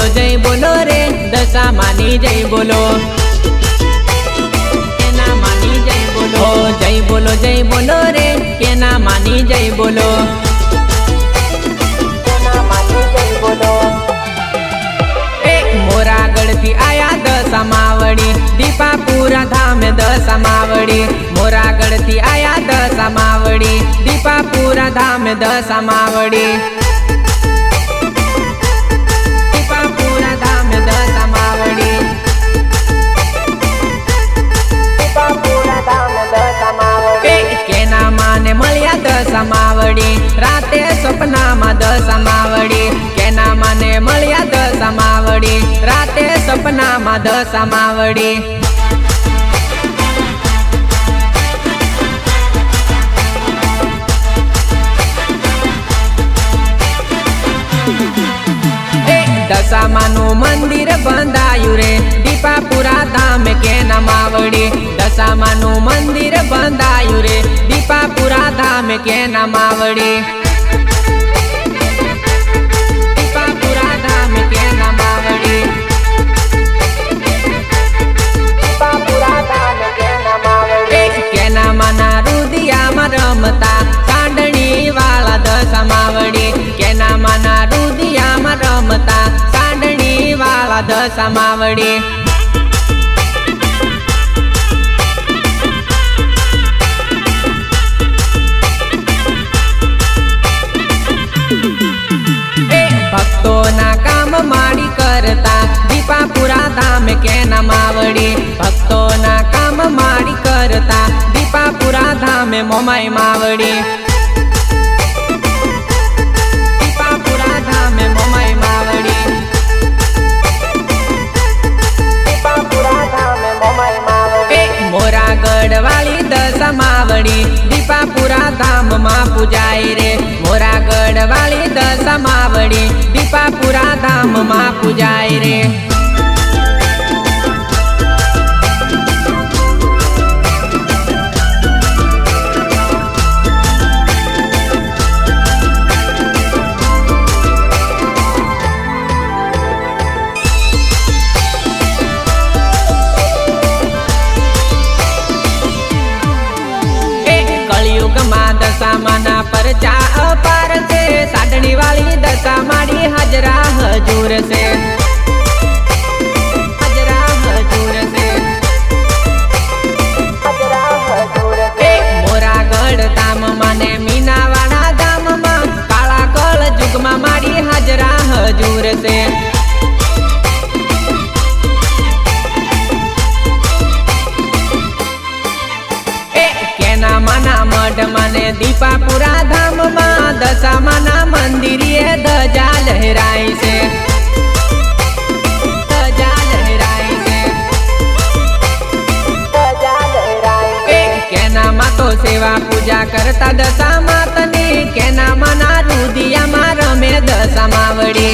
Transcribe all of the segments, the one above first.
बोलो रे दशा मानी जय बोलो केना मानी जय बोलो जय बोलो रे केना मानी जय बोलो केना मानी जय बोलो। मोरा गढ़ती आया दशा मावड़ी दीपापुरा धाम दशा मावड़ी मोरा गढ़ती आया दशा मावड़ी दीपापुरा धाम दशा मावड़ी दीपापुरा धाम दशा मावड़ी दीपापुरा धाम दशा मावड़ी केना माने मळ्या दशा मावड़ी राते सपना मा दशा मावड़ी केना माने मळ्या दशा मावड़ी राते सपना मा दशा मावड़ी। दशा मानु मंदिर बंधायु रे दीपापुरा धाम केना मावड़ी दशा मानु मंदिर बंधायु रे दीपापुरा धाम केना मावड़ी दीपापुरा धाम केना मावड़ी दीपापुरा धाम केना मावड़ी केना माना रुदिया मा रमता कांडणी वाला दशा मावड़ी केना माना रुदिया मा रमता कांडणी वाला दशा मावड़ी। भक्तों ना काम माड़ी करता दीपापुरा धाम केना मावड़ी भक्तों ना काम माड़ी करता दीपापुरा धाम मोमाई मावड़ी दीपापुरा धाम मोमाई मावड़ी दीपापुरा धाम मोमाई मावड़ी मोरा गढ़ वाली दशा मावड़ी दीपापुरा धाम मा पूजाई रे मोरा गढ़ वाली दशा मावड़ी दीपापुरा धाम मा पूजाई रे। दशा माना परचा अपार से साडणी वाली दशा माड़ी हाजरा हजूर से हाजरा हजूर से हाजरा हजूर से मोरा गढ़ धाम माने मीनावाड़ा धाम मा काला कल जुग मा माड़ी हाजरा हजूर से केना माना मठ माने दीपापुरा धाम मा दशा माना मंदिर ध्वजा लहराई से ध्वजा लहराई से ध्वजा लहराई से केना मा तो सेवा पूजा करता दशा मातनी केना माना रुदिया मा रमे दशा मावड़ी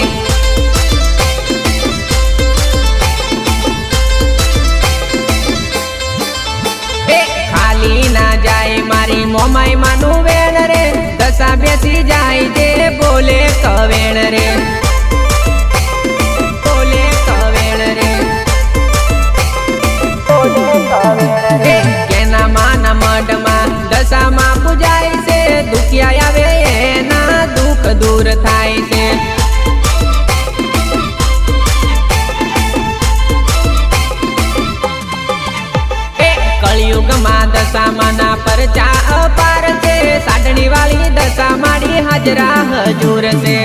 खाली ना जाए मारी मोमाई मानु वेण रे दशा बेसी जाए जे बोले कवेण रे बोले कवेण रे बोले कवेण रे केना माना मड मा दशा मा पूजाई से दुखिया आवे एना दुख दूर थाय से कलयुग मा दशा माना परचा अपार से साडणी वाली दशा माड़ी हाजरा हजूर से।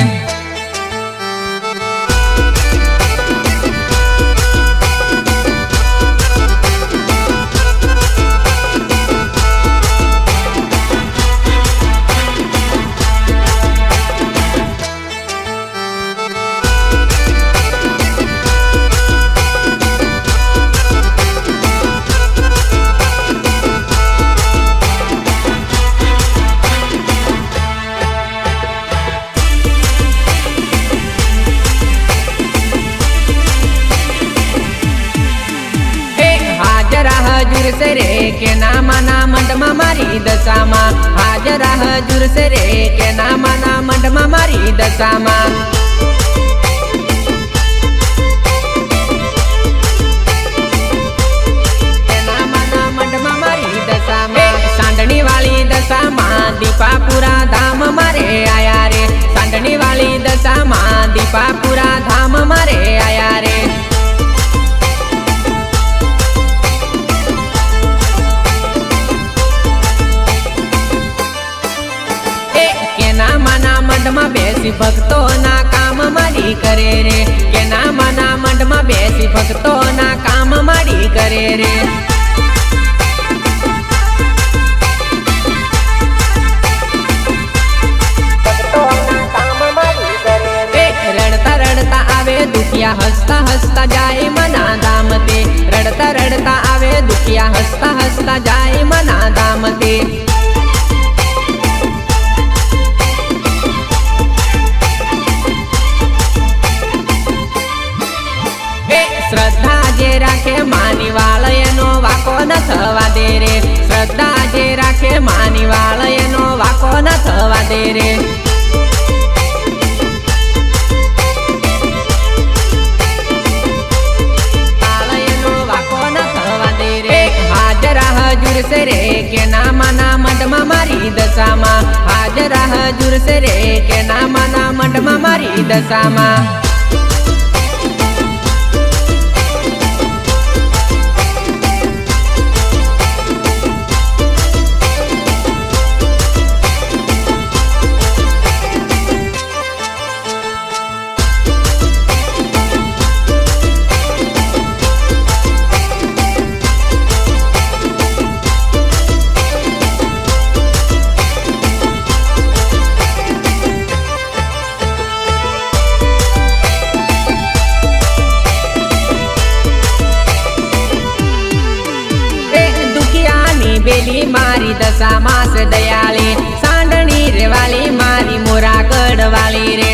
हजूर से रे के नामा ना मंडमा मारी दशामा हाजरा हजूर से रे के नामा ना मंडमा मारी दशामा બેસી ભક્તોના કામ માડી કરે રે કેના માના મંડમાં બેસી ભક્તોના કામ માડી કરે રે રડતા રડતા આવે દુખિયા હસતા હસતા જાય મના ધામ તે રડતા રડતા આવે દુખિયા હસતા હસતા જાય મના ધામ તે શ્રદ્ધા જે રાખે માની વાળ એનો વાકો ન થવા દે રે શ્રદ્ધા જે રાખે માની વાળ એનો વાકો ન થવા દે રે હાજર સે રે કેના માના મંડમાં મારી દશામાં હાજર હજુર સે રે કેના માના મંડમાં મારી દશામાં બેલી મારી દશામાં સે દયાળી સાંડણી રે વાલી મારી મોરાગઢ વાલી રે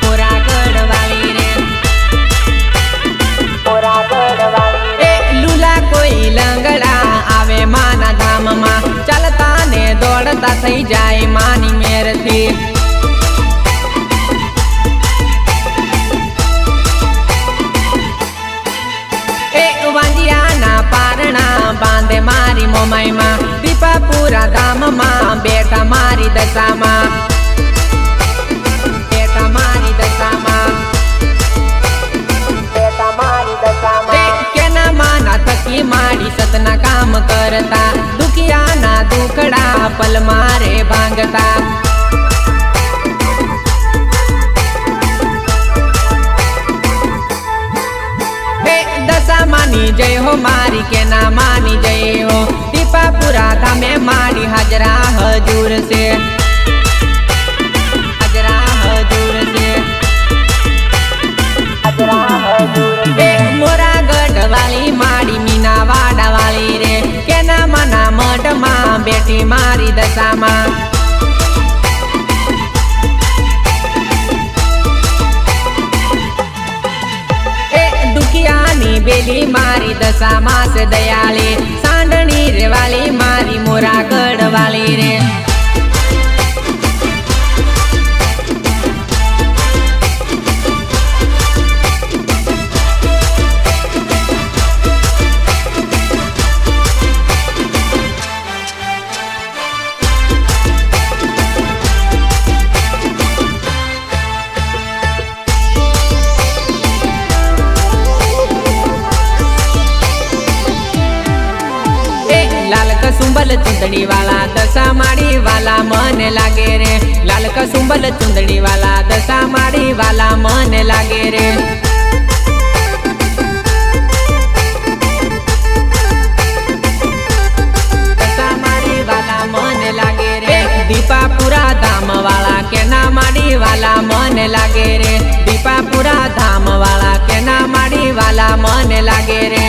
મોરાગઢ વાલી રે મોરાગઢ વાલી રે લુલા કોઈ લંગડા આવે માના ધામમાં ચાલતા ને દોડતા થઈ જાય માની મેરથી બાંધે મારી મોમાઈમાં દીપાપુરા ધામમાં બેઠા મારી દશામાં બેઠા મારી દશામાં બેઠા મારી દશામાં કેના માના થકી મારી સતના કામ કરતા દુખિયાના દુખડા પલ મારે ભાંગતા માની જય હો મારી કેના માની જય હો દીપાપુરા ધામે મારી હાજરા હજુર છે હાજરા હજુર છે હાજરા હજુર છે મોરાગઢ વાલી મારી મીના વાડા વાલી રે કેના માના મઢમાં બેઠી મારી દશામાં બેલી મારી દશામાં સે દયાળી સાંડણી રે વાલી મારી મોરાગઢ વાલી રે કસુંબલ ચુંદડી વાલા દશા માડી વાલા મને લાગે રે લાલ કસુંબલ ચુંદડી વાલા દશા માડી વાલા મને લાગે રે દશા માડી વાલા મને લાગે રે દીપાપુરા ધામ વાળા કેના માડી વાલા મને લાગે રે દીપાપુરા ધામ વાળા કેના માડી વાલા મને લાગે રે